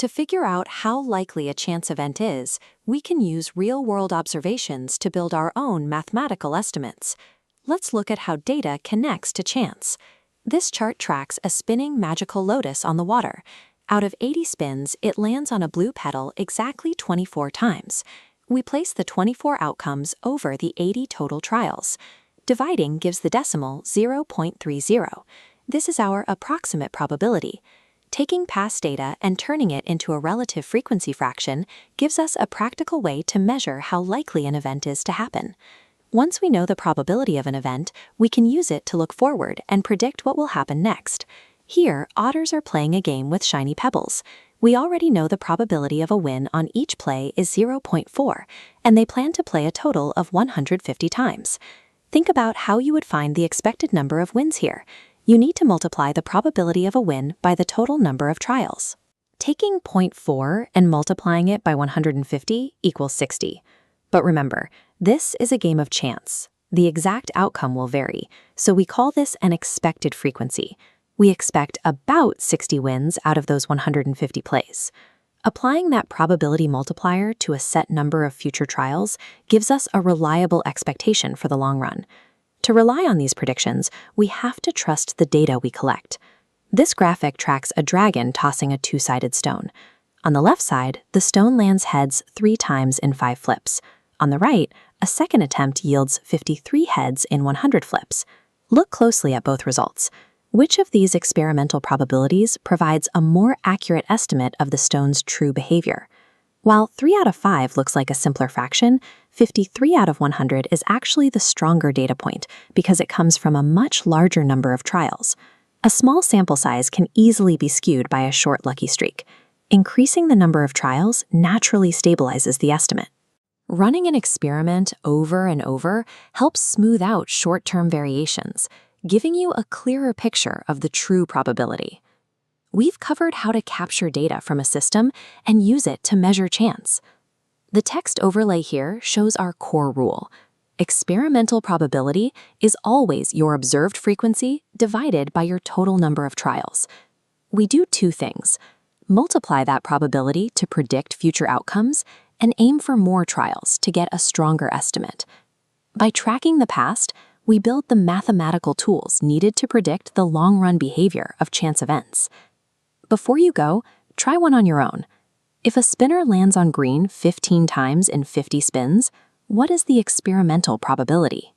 To figure out how likely a chance event is, we can use real-world observations to build our own mathematical estimates. Let's look at how data connects to chance. This chart tracks a spinning magical lotus on the water. Out of 80 spins, it lands on a blue petal exactly 24 times. We place the 24 outcomes over the 80 total trials. Dividing gives the decimal 0.30. This is our approximate probability. Taking past data and turning it into a relative frequency fraction gives us a practical way to measure how likely an event is to happen. Once we know the probability of an event, we can use it to look forward and predict what will happen next. Here, otters are playing a game with shiny pebbles. We already know the probability of a win on each play is 0.4, and they plan to play a total of 150 times. Think about how you would find the expected number of wins here. You need to multiply the probability of a win by the total number of trials. Taking 0.4 and multiplying it by 150 equals 60. But remember, this is a game of chance. The exact outcome will vary, so we call this an expected frequency. We expect about 60 wins out of those 150 plays. Applying that probability multiplier to a set number of future trials gives us a reliable expectation for the long run. To rely on these predictions, we have to trust the data we collect. This graphic tracks a dragon tossing a two-sided stone. On the left side, the stone lands heads 3 times in 5 flips. On the right, a second attempt yields 53 heads in 100 flips. Look closely at both results. Which of these experimental probabilities provides a more accurate estimate of the stone's true behavior? While 3 out of 5 looks like a simpler fraction, 53 out of 100 is actually the stronger data point because it comes from a much larger number of trials. A small sample size can easily be skewed by a short lucky streak. Increasing the number of trials naturally stabilizes the estimate. Running an experiment over and over helps smooth out short-term variations, giving you a clearer picture of the true probability. We've covered how to capture data from a system and use it to measure chance. The text overlay here shows our core rule. Experimental probability is always your observed frequency divided by your total number of trials. We do 2 things: multiply that probability to predict future outcomes and aim for more trials to get a stronger estimate. By tracking the past, we build the mathematical tools needed to predict the long-run behavior of chance events. Before you go, try one on your own. If a spinner lands on green 15 times in 50 spins, what is the experimental probability?